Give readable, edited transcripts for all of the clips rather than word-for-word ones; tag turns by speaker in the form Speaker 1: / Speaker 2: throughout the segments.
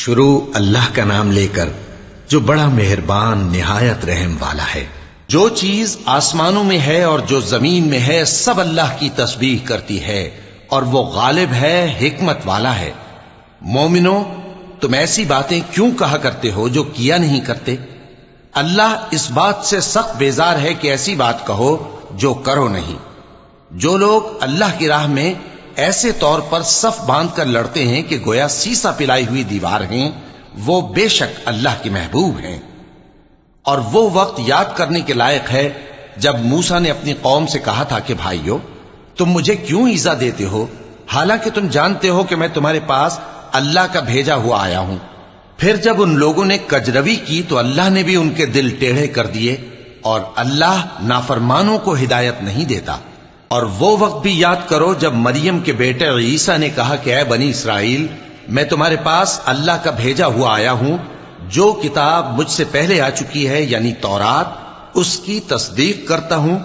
Speaker 1: شروع اللہ کا نام لے کر جو بڑا مہربان نہایت رحم والا ہے۔ جو چیز آسمانوں میں ہے اور جو زمین میں ہے سب اللہ کی تسبیح کرتی ہے اور وہ غالب ہے، حکمت والا ہے۔ مومنو، تم ایسی باتیں کیوں کہا کرتے ہو جو کیا نہیں کرتے؟ اللہ اس بات سے سخت بیزار ہے کہ ایسی بات کہو جو کرو نہیں۔ جو لوگ اللہ کی راہ میں ایسے طور پر صف باندھ کر لڑتے ہیں کہ گویا سیسا پلائی ہوئی دیوار ہیں، وہ بے شک اللہ کے محبوب ہیں۔ اور وہ وقت یاد کرنے کے لائق ہے جب موسیٰ نے اپنی قوم سے کہا تھا کہ بھائیو، تم مجھے کیوں ایذا دیتے ہو، حالانکہ تم جانتے ہو کہ میں تمہارے پاس اللہ کا بھیجا ہوا آیا ہوں۔ پھر جب ان لوگوں نے کجروی کی تو اللہ نے بھی ان کے دل ٹیڑھے کر دیے، اور اللہ نافرمانوں کو ہدایت نہیں دیتا۔ اور وہ وقت بھی یاد کرو جب مریم کے بیٹے عیسیٰ نے کہا کہ اے بنی اسرائیل، میں تمہارے پاس اللہ کا بھیجا ہوا آیا ہوں، جو کتاب مجھ سے پہلے آ چکی ہے یعنی تورات، اس کی تصدیق کرتا ہوں،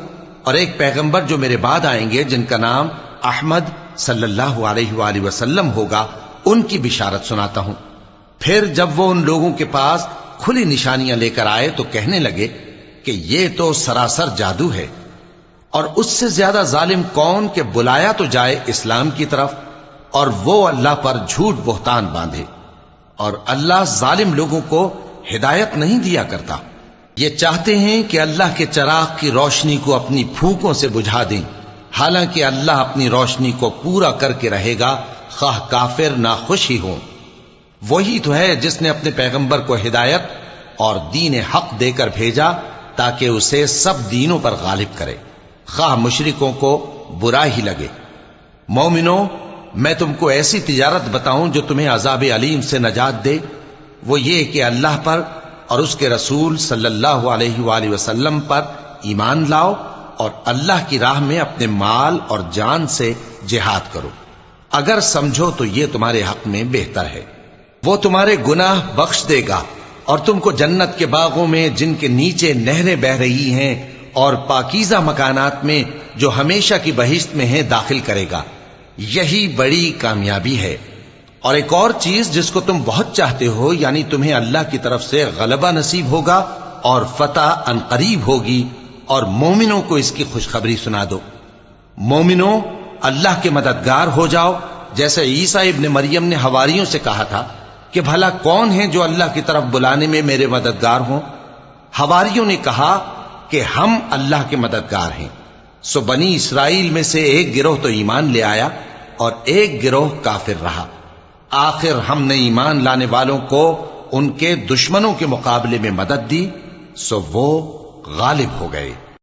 Speaker 1: اور ایک پیغمبر جو میرے بعد آئیں گے جن کا نام احمد صلی اللہ علیہ وآلہ وسلم ہوگا، ان کی بشارت سناتا ہوں۔ پھر جب وہ ان لوگوں کے پاس کھلی نشانیاں لے کر آئے تو کہنے لگے کہ یہ تو سراسر جادو ہے، اور اس سے زیادہ ظالم کون کہ بلایا تو جائے اسلام کی طرف اور وہ اللہ پر جھوٹ بہتان باندھے۔ اور اللہ ظالم لوگوں کو ہدایت نہیں دیا کرتا۔ یہ چاہتے ہیں کہ اللہ کے چراغ کی روشنی کو اپنی پھونکوں سے بجھا دیں، حالانکہ اللہ اپنی روشنی کو پورا کر کے رہے گا، خواہ کافر ناخوش ہی ہوں۔ وہی تو ہے جس نے اپنے پیغمبر کو ہدایت اور دین حق دے کر بھیجا تاکہ اسے سب دینوں پر غالب کرے، خواہ مشرکوں کو برا ہی لگے۔ مومنو، میں تم کو ایسی تجارت بتاؤں جو تمہیں عذاب علیم سے نجات دے؟ وہ یہ کہ اللہ پر اور اس کے رسول صلی اللہ علیہ وآلہ وسلم پر ایمان لاؤ، اور اللہ کی راہ میں اپنے مال اور جان سے جہاد کرو۔ اگر سمجھو تو یہ تمہارے حق میں بہتر ہے۔ وہ تمہارے گناہ بخش دے گا اور تم کو جنت کے باغوں میں جن کے نیچے نہریں بہ رہی ہیں اور پاکیزہ مکانات میں جو ہمیشہ کی بہشت میں ہیں داخل کرے گا۔ یہی بڑی کامیابی ہے۔ اور ایک اور چیز جس کو تم بہت چاہتے ہو، یعنی تمہیں اللہ کی طرف سے غلبہ نصیب ہوگا اور فتح عنقریب ہوگی، اور مومنوں کو اس کی خوشخبری سنا دو۔ مومنوں، اللہ کے مددگار ہو جاؤ، جیسے عیسیٰ ابن مریم نے حواریوں سے کہا تھا کہ بھلا کون ہے جو اللہ کی طرف بلانے میں میرے مددگار ہوں؟ حواریوں نے کہا کہ ہم اللہ کے مددگار ہیں۔ سو بنی اسرائیل میں سے ایک گروہ تو ایمان لے آیا اور ایک گروہ کافر رہا۔ آخر ہم نے ایمان لانے والوں کو ان کے دشمنوں کے مقابلے میں مدد دی، سو وہ غالب ہو گئے۔